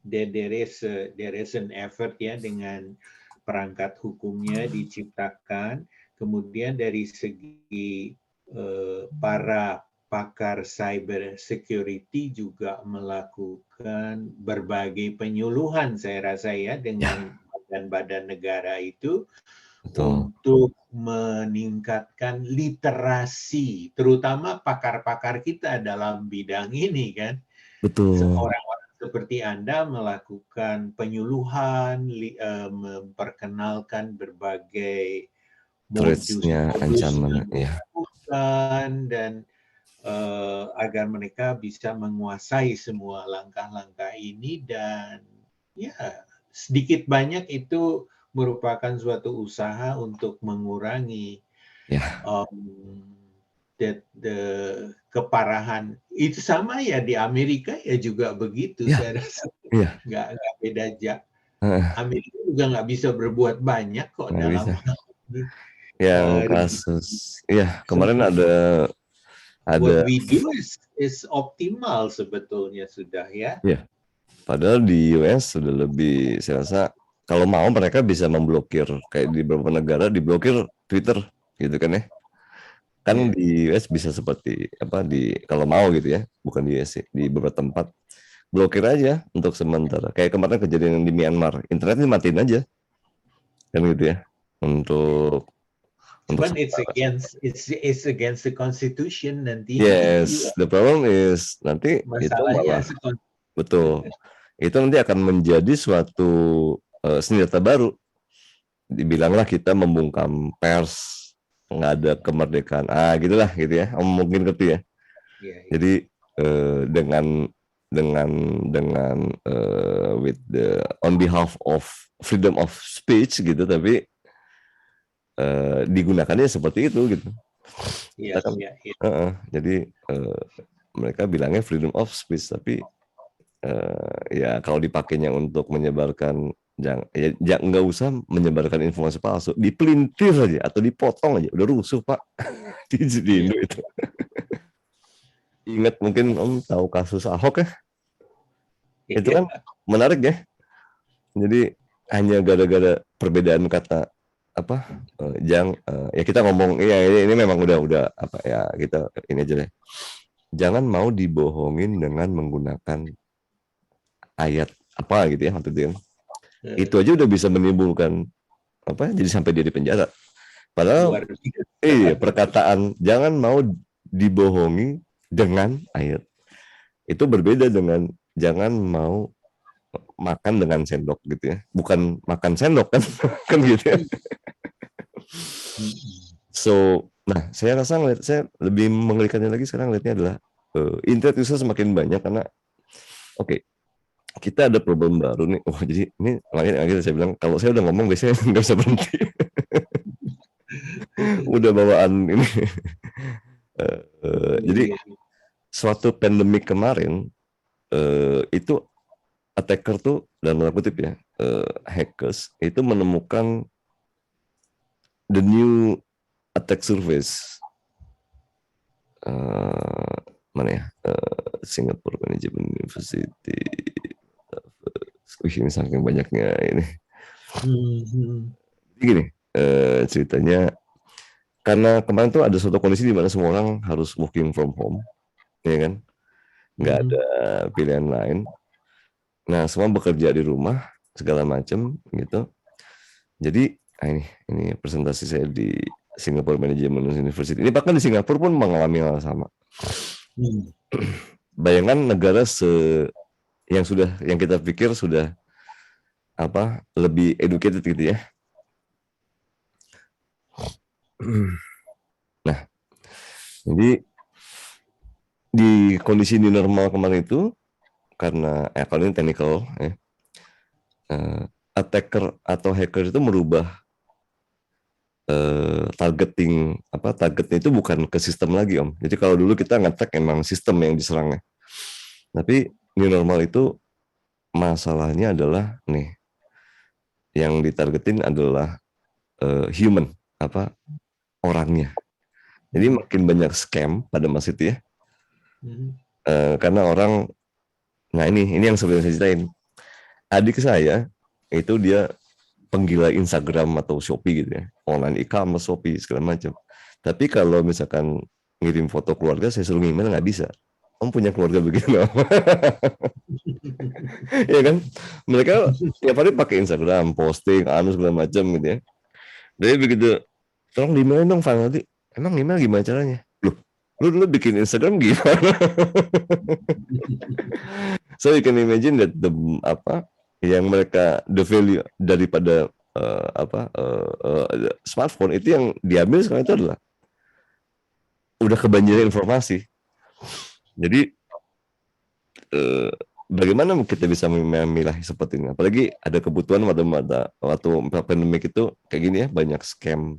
there is an effort ya dengan perangkat hukumnya diciptakan. Kemudian dari segi para pakar cyber security juga melakukan berbagai penyuluhan saya rasa ya dengan badan-badan negara itu. Betul. Untuk meningkatkan literasi, terutama pakar-pakar kita dalam bidang ini kan. Betul. Orang-orang seperti Anda melakukan penyuluhan, memperkenalkan berbagai Threats-nya, ancaman, ya. Dan agar mereka bisa menguasai semua langkah-langkah ini, dan ya sedikit banyak itu merupakan suatu usaha untuk mengurangi keparahan. Itu sama ya di Amerika ya juga begitu. Saya rasa nggak beda aja. Amerika juga nggak bisa berbuat banyak kok dalam hal ini. Yang kasus, kemarin ada what we do is optimal sebetulnya sudah ya. Ya, padahal di US sudah lebih, saya rasa kalau mau mereka bisa memblokir, kayak di beberapa negara diblokir Twitter gitu kan ya. Kan di US bisa seperti apa, kalau mau gitu ya, bukan di US sih, di beberapa tempat blokir aja untuk sementara. Kayak kemarin kejadian di Myanmar, internetnya matiin aja, kan gitu ya, untuk it's against the constitution nanti. Yes, the problem is nanti itu malah betul. Itu nanti akan menjadi suatu senjata baru. Dibilanglah kita membungkam pers, nggak ada kemerdekaan. Gitulah gitu ya. Mungkin ngerti ya. Jadi dengan with the on behalf of freedom of speech gitu, tapi digunakannya seperti itu gitu. Jadi mereka bilangnya freedom of speech, tapi ya kalau dipakainya untuk menyebarkan, nggak usah menyebarkan informasi palsu, dipelintir aja atau dipotong aja udah rusuh Pak di Indo itu. Ingat mungkin Om tahu kasus Ahok ya, itu kan menarik ya. Jadi hanya gara-gara perbedaan kata apa, ya kita ngomong ini memang udah apa ya, kita ini aja deh, jangan mau dibohongin dengan menggunakan ayat apa gitu ya waktu itu. Itu aja udah bisa menimbulkan apa, jadi sampai dia di penjara. Padahal perkataan jangan mau dibohongi dengan ayat itu berbeda dengan jangan mau makan dengan sendok gitu ya, bukan makan sendok kan kan gitu ya. So, nah saya rasa saya lebih mengerikannya lagi sekarang lihatnya adalah internet user semakin banyak karena kita ada problem baru nih. Jadi ini lagi saya bilang kalau saya udah ngomong biasanya nggak bisa berhenti. Udah bawaan ini. Jadi suatu pandemik kemarin itu attacker tuh dalam tanda kutip ya, hackers itu menemukan the new attack surface. Mana ya? Singapore Management University. Ini saking banyaknya ini. Gini ceritanya, karena kemarin tuh ada suatu kondisi di mana semua orang harus working from home, ya kan? Nggak ada pilihan lain. Nah, semua bekerja di rumah segala macam gitu. Jadi ini presentasi saya di Singapore Management University. Ini bahkan di Singapura pun mengalami hal sama. Bayangkan negara yang kita pikir sudah apa lebih educated gitu ya. Nah, jadi di kondisi new normal kemarin itu karena kalau ini technical ya, attacker atau hacker itu merubah targetnya itu bukan ke sistem lagi Om. Jadi kalau dulu kita nge-tag emang sistem yang diserangnya. Tapi new normal itu masalahnya adalah nih yang ditargetin adalah human orangnya. Jadi makin banyak scam pada masa itu ya. Karena orang, nah ini yang sebenarnya saya ceritain. Adik saya itu dia penggila Instagram atau Shopee gitu ya, online e-commerce, Shopee segala macam. Tapi kalau misalkan ngirim foto keluarga, saya suruh email nggak bisa. Om punya keluarga begini, ya kan? Mereka tiap hari pakai Instagram, posting, segala macam gitu ya. Jadi begitu, tolong di email dong, nanti. Emang email gimana caranya? Lu dulu bikin Instagram gimana? So you can imagine that yang mereka the value daripada smartphone itu yang diambil sekarang itu adalah udah kebanjiran informasi. Jadi bagaimana kita bisa memilah seperti ini? Apalagi ada kebutuhan waktu pandemik itu kayak gini ya, banyak scam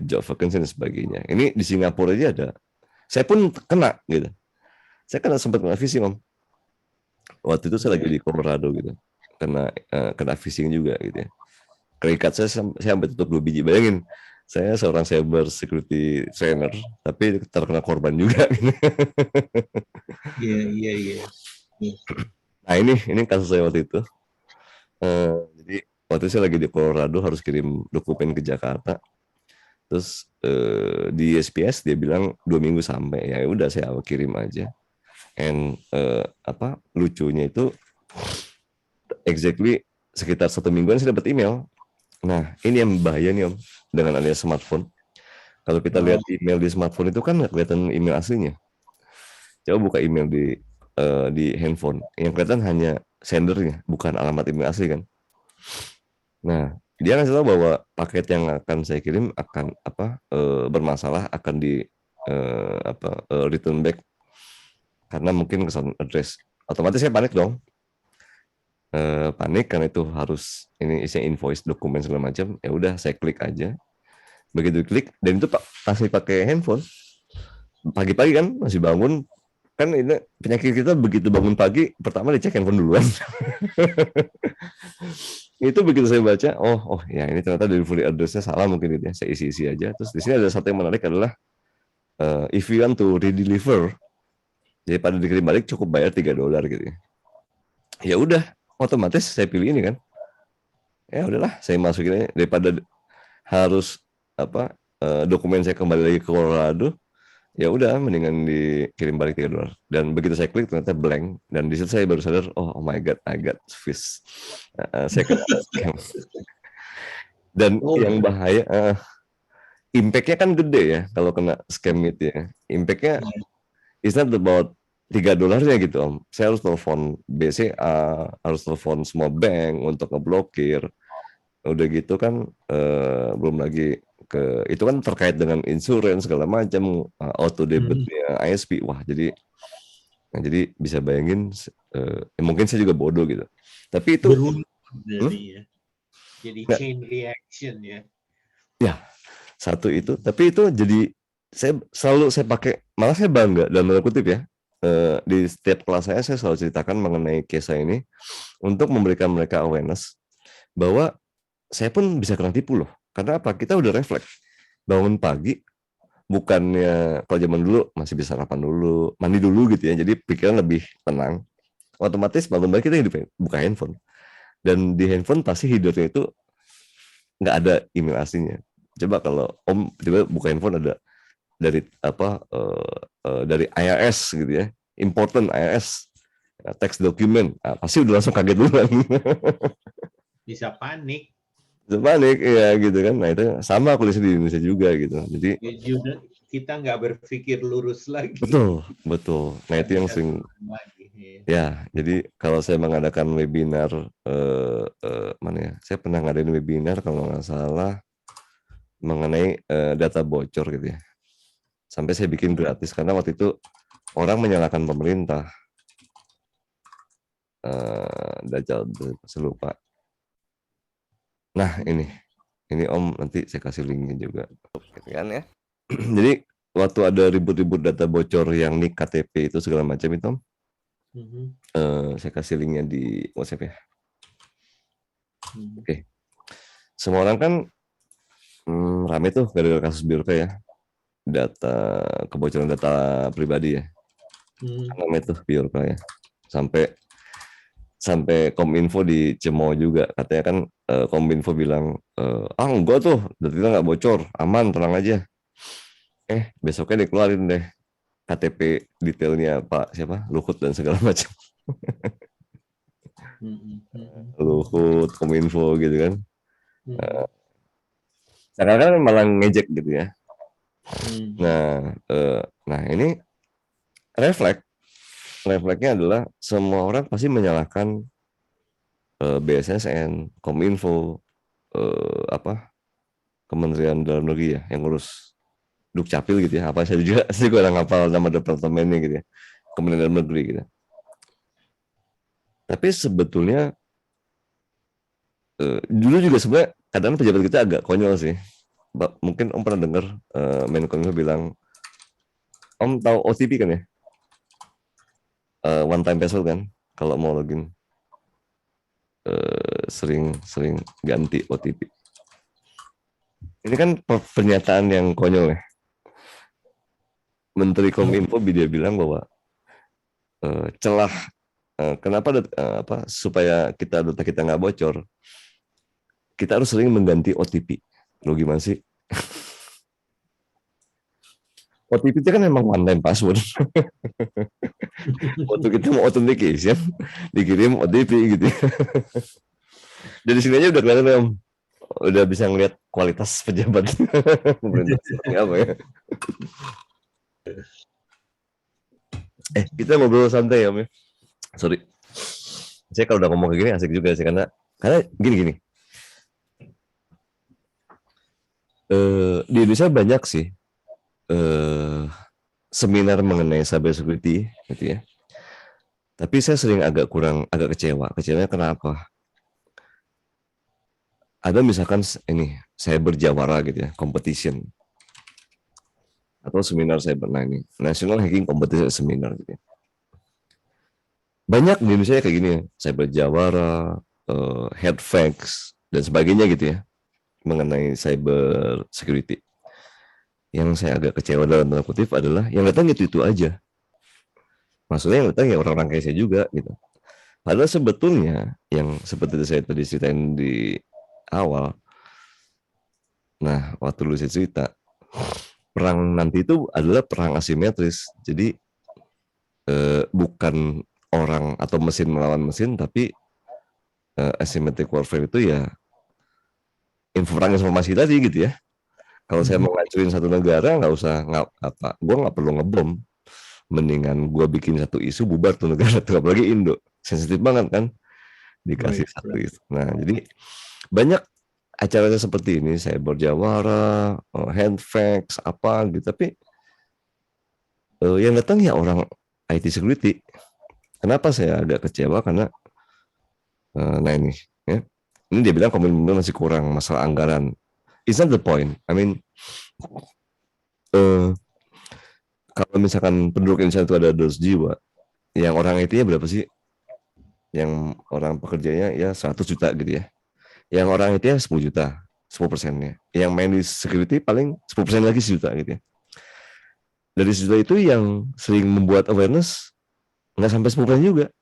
job vacancy dan sebagainya. Ini di Singapura aja ada. Saya pun kena gitu. Saya sempat kena phishing Om. Waktu itu saya lagi di Colorado gitu. Kena phishing juga gitu ya. Credit card saya sampai tutup 2 biji. Bayangin, saya seorang cyber security trainer, tapi terkena korban juga. Iya. Nah ini kasus saya waktu itu. Jadi waktu itu saya lagi di Colorado, harus kirim dokumen ke Jakarta. Terus di SPS dia bilang 2 minggu sampai. Ya udah saya kirim aja. And lucunya itu exactly sekitar 1 mingguan saya dapat email. Nah ini yang bahaya nih Om, dengan adanya smartphone. Kalau kita lihat email di smartphone itu kan nggak kelihatan email aslinya. Coba buka email di handphone, yang kelihatan hanya sendernya, bukan alamat email asli kan. Nah dia ngasih tahu bahwa paket yang akan saya kirim akan bermasalah, akan di return back karena mungkin kesalahan address. Otomatis saya panik dong. Panik karena itu harus ini isinya invoice, dokumen segala macam. Ya udah saya klik aja. Begitu klik, dan itu masih pakai handphone. Pagi-pagi kan masih bangun, kan ini penyakit kita begitu bangun pagi pertama dicek handphone duluan. Itu begitu saya baca, oh ya ini ternyata delivery address-nya salah mungkin gitu ya. Saya isi aja. Terus di sini ada satu yang menarik adalah if you want to redeliver, jadi pada dikirim balik cukup bayar $3 gitu ya. Ya udah, otomatis saya pilih ini kan. Ya udahlah, saya masukin aja daripada harus dokumen saya kembali lagi ke Colorado. Ya udah, mendingan dikirim balik $3. Dan begitu saya klik ternyata blank, dan di situ saya baru sadar, oh my god, I got fish. Saya kena scam. Dan yang bahaya, impact-nya kan gede ya kalau kena scam itu ya. Impact-nya it's not about $3 gitu Om. Saya harus telepon BCA, harus telepon semua bank untuk ngeblokir. Udah gitu kan belum lagi itu kan terkait dengan insurance segala macam, auto debitnya ISP. Wah, jadi bisa bayangin, mungkin saya juga bodoh gitu. Tapi itu jadi chain reaction ya. Ya, satu itu. Tapi itu jadi saya pakai, malah saya bangga dalam tanda kutip ya. Di setiap kelas saya selalu ceritakan mengenai case saya ini untuk memberikan mereka awareness bahwa saya pun bisa kena tipu loh. Karena apa? Kita udah refleks. Bangun pagi, bukannya kalau zaman dulu masih bisa sarapan dulu, mandi dulu gitu ya. Jadi pikiran lebih tenang. Otomatis bangun pagi kita buka handphone. Dan di handphone pasti hidupnya itu nggak ada email aslinya. Coba kalau Om tiba buka handphone ada dari dari IRS gitu ya, important IRS, tax document, pasti udah langsung kaget duluan. Bisa panik. Ya gitu kan. Nah itu sama kondisi di Indonesia juga gitu. Jadi kita nggak berpikir lurus lagi. Betul. Nah itu yang sering. Ya, jadi kalau saya mengadakan webinar, mana ya? Saya pernah ngadain webinar kalau nggak salah mengenai data bocor gitu ya. Sampai saya bikin gratis karena waktu itu orang menyalahkan pemerintah. Dajjal, saya lupa. Nah ini Ini Om nanti saya kasih linknya juga. Gitu kan ya. Jadi waktu ada ribut-ribut data bocor yang nik KTP itu segala macam itu Om, saya kasih linknya di WhatsApp ya. Oke. Semua orang kan rame tuh gara-gara kasus Biorka ya. Kebocoran data pribadi ya. Rame tuh Biorka ya. Sampai Kominfo dicemooh juga, katanya kan Kominfo bilang enggak tuh data nggak bocor, aman, tenang aja. Besoknya dikeluarin deh KTP detailnya Pak siapa Luhut dan segala macam. Luhut, Kominfo gitu kan. Sekarang kan malah ngejek gitu ya. Nah ini refleksnya adalah semua orang pasti menyalahkan BSSN, Kominfo, Kementerian Dalam Negeri ya, yang ngurus Dukcapil gitu ya. Saya juga nggak hafal nama departemennya gitu ya, Kementerian Dalam Negeri gitu. Tapi sebetulnya dulu juga sebenarnya kadang pejabat kita agak konyol sih. Mungkin Om pernah dengar Menkominfo bilang, Om tahu OTP kan ya? One time password kan, kalau mau login sering ganti OTP. Ini kan pernyataan yang konyol ya. Menteri Kominfo dia bilang bahwa celah kenapa supaya data kita nggak bocor, kita harus sering mengganti OTP. Lo gimana sih? OTP itu kan memang one time password. Waktu kita mau authentication, dikirim OTP gitu. Dari sini aja udah kelihatan Om. Udah bisa ngeliat kualitas pejabat pemerintah seperti apa ya. Kita ngobrol santai Om ya. Sorry. Saya kalau udah ngomong kayak gini asik juga sih, karena gini. Di Indonesia banyak sih seminar mengenai cyber security gitu ya. Tapi saya sering agak kecewa. Kecewanya kenapa? Ada misalkan ini cyber jawara gitu ya, competition. Atau seminar cyber, ini National Hacking Competition Seminar gitu ya. Banyak di Indonesia kayak gini, cyber jawara, headfacts dan sebagainya gitu ya, mengenai cyber security. Yang saya agak kecewa dalam tanda kutip adalah yang datang itu aja. Maksudnya yang datang ya orang-orang kayak saya juga gitu. Padahal sebetulnya yang seperti saya tadi ceritain di awal, nah waktu dulu saya cerita, perang nanti itu adalah perang asimetris. Jadi bukan orang atau mesin melawan mesin, tapi asymmetric warfare itu ya perang informasi tadi gitu ya. Kalau saya mau ngancurin satu negara, gue nggak perlu ngebom, mendingan gue bikin satu isu bubar tuh negara tuh, apalagi Indo, sensitif banget kan, dikasih satu isu. Nah jadi banyak acaranya seperti ini, cyber jawara, handfacts apa gitu, tapi yang datang ya orang IT security. Kenapa saya agak kecewa? Karena nah ini ya, ini dia bilang komitmen masih kurang masalah anggaran. It's not the point. I mean, kalau misalkan penduduk Indonesia itu ada 200 jiwa, yang orang IT-nya berapa sih? Yang orang pekerjanya ya 100 juta gitu ya. Yang orang IT-nya 10 juta, 10%-nya. Yang main di security paling 10% lagi 1 juta gitu ya. Dari 1 juta itu yang sering membuat awareness nggak sampai 10% juga.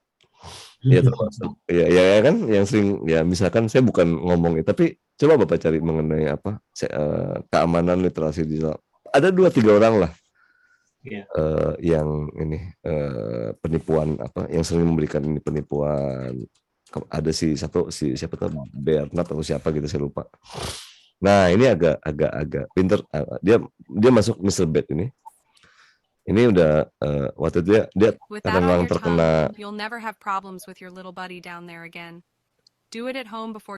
Ya termasuk ya kan yang sering ya, misalkan saya bukan ngomong tapi coba Bapak cari mengenai keamanan literasi digital. Ada 2-3 orang lah yang ini penipuan yang sering memberikan ini penipuan. Ada siapa tuh Bernard atau siapa gitu saya lupa. Nah ini agak pinter, dia masuk Mr. Bad ini. Ini udah waktu itu dia kadang terkena. You'll never have problems with your little buddy down there again. Do it at home before.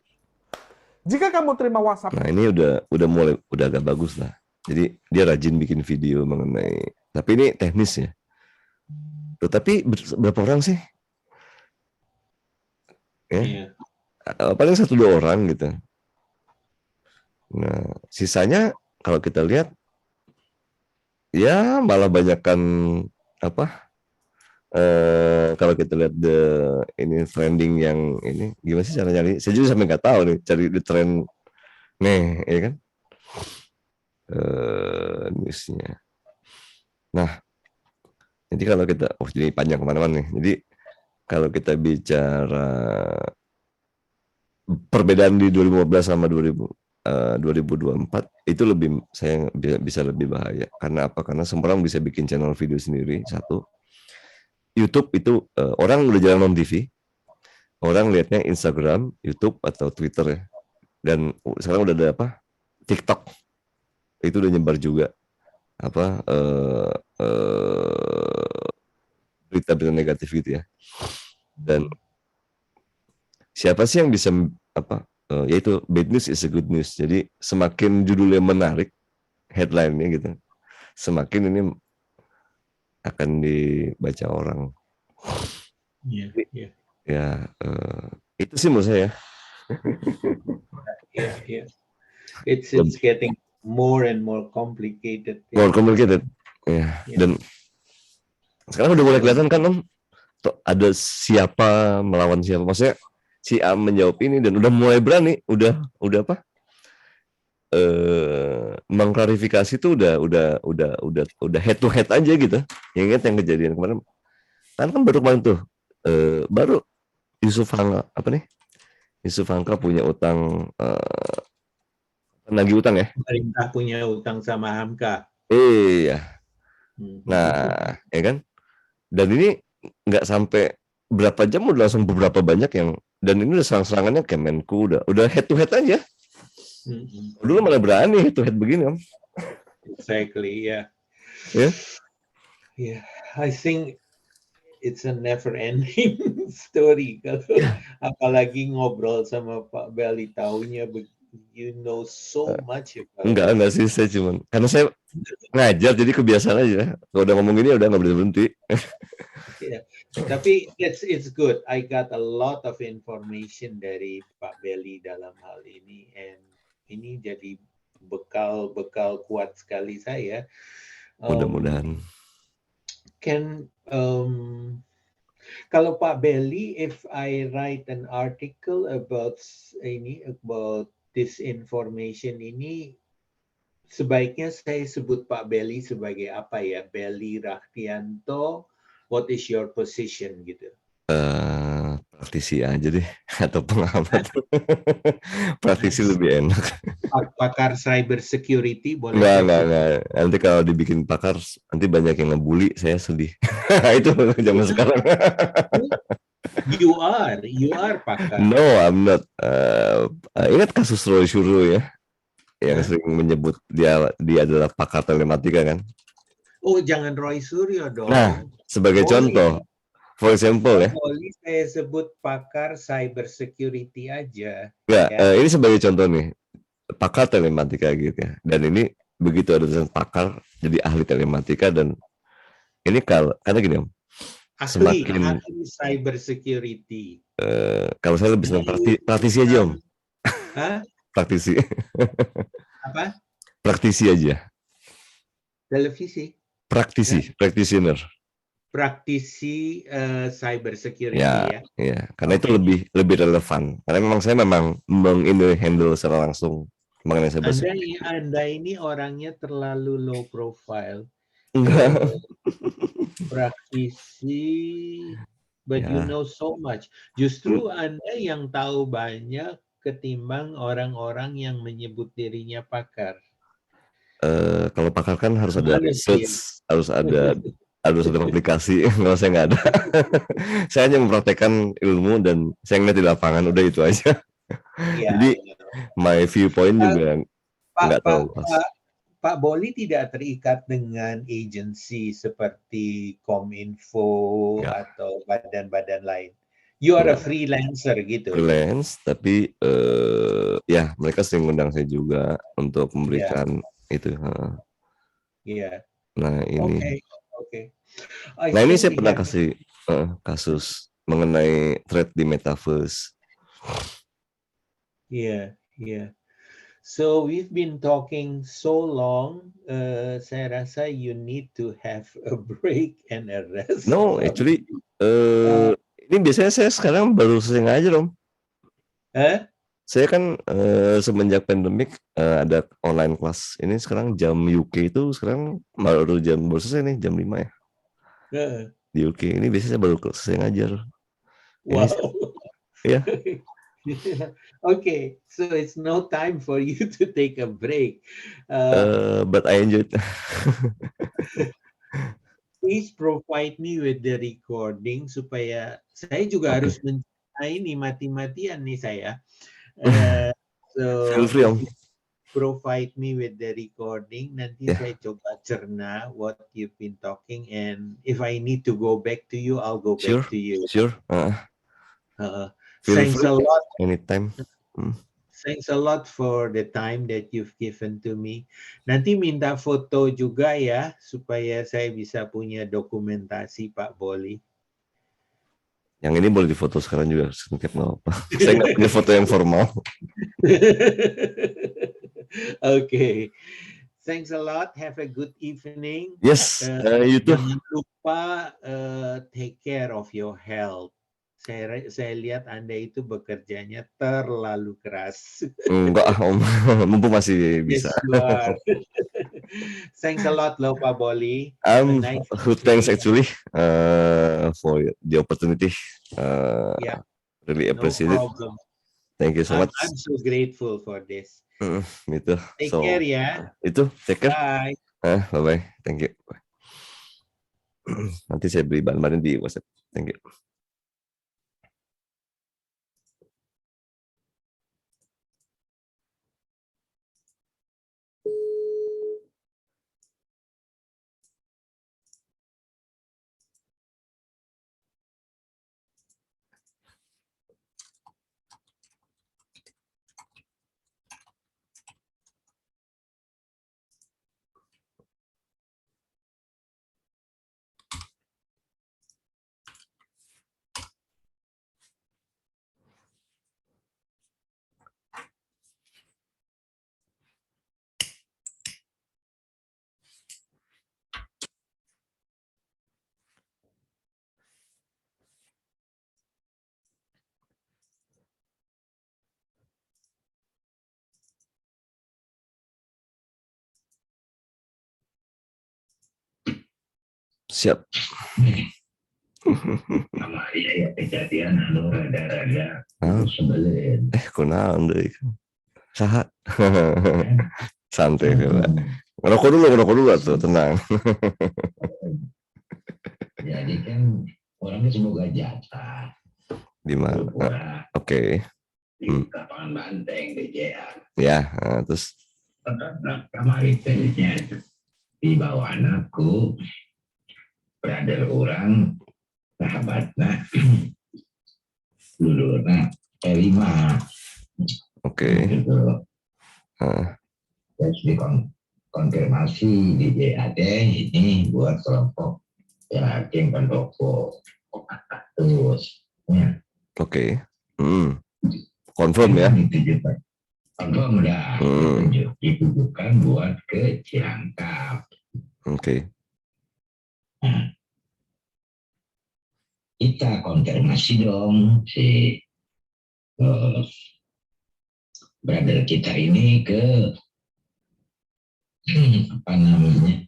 Jika kamu terima WhatsApp. Nah ini udah agak bagus lah. Jadi dia rajin bikin video mengenai. Tapi ini teknis ya. Tapi berapa orang sih? Ya. Paling 1-2 orang gitu. Nah, sisanya kalau kita lihat ya malah banyakkan apa? Kalau kita lihat ini trending yang ini gimana sih cara nyari? Saya juga sampai nggak tahu nih cari di tren nih, ya kan? Newsnya. Nah, jadi kalau kita, jadi panjang kemana-mana nih. Jadi kalau kita bicara perbedaan di 2015 sama 2024 itu lebih saya bisa lebih bahaya. Karena apa? Karena semua orang bisa bikin channel video sendiri. Satu, YouTube itu orang udah jarang nonton TV, orang lihatnya Instagram, YouTube atau Twitter ya. Dan sekarang udah ada apa? TikTok itu udah nyebar juga apa berita-berita negatif gitu ya. Dan siapa sih yang bisa apa? Yaitu bad news is a good news. Jadi semakin judulnya menarik, headline-nya gitu, semakin ini akan dibaca orang. Yeah, yeah. Ya, itu sih menurut saya. Yeah. It's getting more and more complicated. More complicated. Ya. Dan sekarang udah mulai kelihatan kan Om, ada siapa melawan siapa. Maksudnya si A menjawab ini dan udah mulai berani, udah apa? Mengklarifikasi tuh udah head to head aja gitu. Ingat yang kejadian kemarin. Kan baru kemarin tuh baru Yusuf Hamka apa nih? Yusuf Hamka punya utang nagih utang ya? Pemerintah punya utang sama Hamka. Iya. Nah, ya kan? Dan ini nggak sampai berapa jam udah langsung beberapa banyak yang, dan ini udah serang-serangannya Kemenku udah head to head aja. Dulu malah berani head to head begini Om. Exactly, yeah. Yeah. Yeah, I think it's a never-ending story. Kalau apalagi ngobrol sama Pak Belly, tahunya you know so much about. Enggak sih, saya cuman karena saya ngajar jadi kebiasaan aja. Kalau udah ngomong gini udah nggak boleh berhenti. Yeah. Tapi it's good. I got a lot of information dari Pak Belly dalam hal ini, and ini jadi bekal kuat sekali saya. Mudah-mudahan. Kalau Pak Belly, if I write an article about disinformation ini, sebaiknya saya sebut Pak Belly sebagai apa ya? Belly Rahtianto, what is your position gitu? Praktisi aja deh atau pengamat. Praktisi lebih enak. Pakar cyber security boleh? Enggak. Nanti kalau dibikin pakar nanti banyak yang ngebully, saya sedih. Itu zaman sekarang. You are pakar. No, I'm not. Ingat kasus Roy Suryo ya, yang sering menyebut dia adalah pakar telematika kan? Oh, jangan Roy Suryo dong. Nah, sebagai contoh, for example ya. Boleh saya sebut pakar cyber security aja. Enggak, ini sebagai contoh nih, pakar telematika gitu ya. Dan ini begitu ada tulisan pakar, jadi ahli telematika, dan ini karena gini Om. Ahli cyber security. Kalau saya lebih senang praktisi aja Om. Hah? Praktisi. Apa? Praktisi aja. Televisi. Practitioner. Praktisi cyber security ya. Iya, karena itu lebih relevan. Karena memang saya handle secara langsung mengenai cyber security. Anda ini orangnya terlalu low profile. Praktisi, but you know so much. Justru Anda yang tahu banyak ketimbang orang-orang yang menyebut dirinya pakar. Kalau pakar kan harus ada research, harus ada aplikasi. Kalau saya nggak ada, saya hanya mempraktekkan ilmu dan saya ngeliat di lapangan, udah itu aja. Jadi my viewpoint juga nggak tahu. Pak Boli tidak terikat dengan agensi seperti Kominfo atau badan-badan lain. You are a freelancer gitu. Freelance, tapi ya mereka sering undang saya juga untuk memberikan itu. Iya. Nah ini. Okay. Nah ini saya pernah kasih kasus mengenai thread di metaverse. Iya. So we've been talking so long. Saya rasa you need to have a break and a rest. No, actually, ini biasanya saya sekarang baru selesai ngajar, Om. Saya kan semenjak pandemik ada online kelas. Ini sekarang jam UK itu sekarang baru selesai nih jam 5 ya. Di UK ini biasanya baru selesai ngajar. Wow. Iya. Okay, so it's no time for you to take a break. But I enjoyed. Please provide me with the recording supaya saya juga harus mencintai nih mati-matian nih saya. So Feel free, Om. Provide me with the recording. Nanti saya coba cerna what you've been talking, and if I need to go back to you, I'll go back to you. Sure. Feel Thanks free a lot. anytime. Thanks a lot for the time that you've given to me. Nanti minta foto juga ya, supaya saya bisa punya dokumentasi Pak Boli. Yang ini boleh difoto sekarang juga, setiap nggak apa. Saya nggak punya foto yang formal. Okay. Thanks a lot. Have a good evening. Yes, you too. Jangan lupa take care of your health. Saya lihat Anda itu bekerjanya terlalu keras. Enggak, Om. Mumpung masih bisa. Yes, you are. Thanks a lot, loh, Pak Boli. Nice who thanks actually for the opportunity. Really appreciate it. Thank you so much. I'm so grateful for this. Me too. Take care ya. Itu, take care. Bye. Bye-bye. Thank you. Nanti saya beri bahan-bahan di WhatsApp. Thank you. Siap. Ya kejadian rada-rada sebelin. Kunaon deui. Saha? Santai heula. Ngerokok dulu tuh, tenang. Jadi kan orangnya semoga jatah. Di mana? Oke. Di lapangan Banteng di JA. Ya, terus Kamari tehnya di bawah anakku, brother orang, sahabatnya, dulurnya P5. Oke. Gitu. Terus dikonfirmasi di JAD ini buat kelompok ya geng pendopo terus ya. Oke. Confirm ya. Confirm udah ditujukan buat ke Cilangkap. Oke. Nah, kita konfirmasi dong si brother kita ini ke apa namanya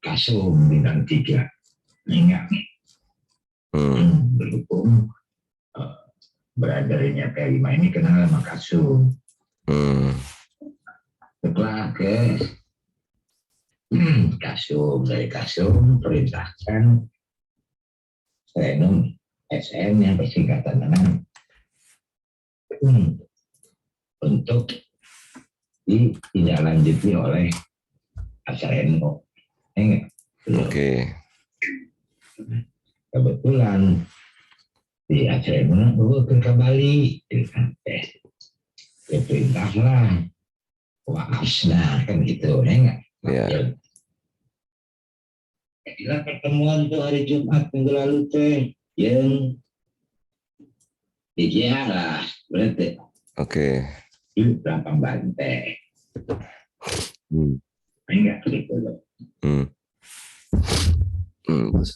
Kasum Bintang 3 enggak berhubung brothernya P5 ini kenal sama Kasum. Setelah ke Kasum, dari Kasum perintahkan Renum SN yang bersingkatan dengan untuk ditindaklanjuti oleh Asreno. Oke. Kebetulan di Asreno ke Bali, diperintahlah Waasna kan gitu, enggak? Ya. Bila pertemuan tuh hari Jumat minggu lalu teh yang lah berarti. Oke. Itu gampang banteng. Enggak gitu loh. Terus.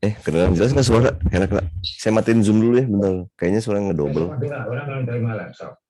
Kedengaran jelas nggak suara? Enak lah. Saya matiin zoom dulu ya, bentar. Kayaknya suara ngedouble. Orang kalau terima laptop.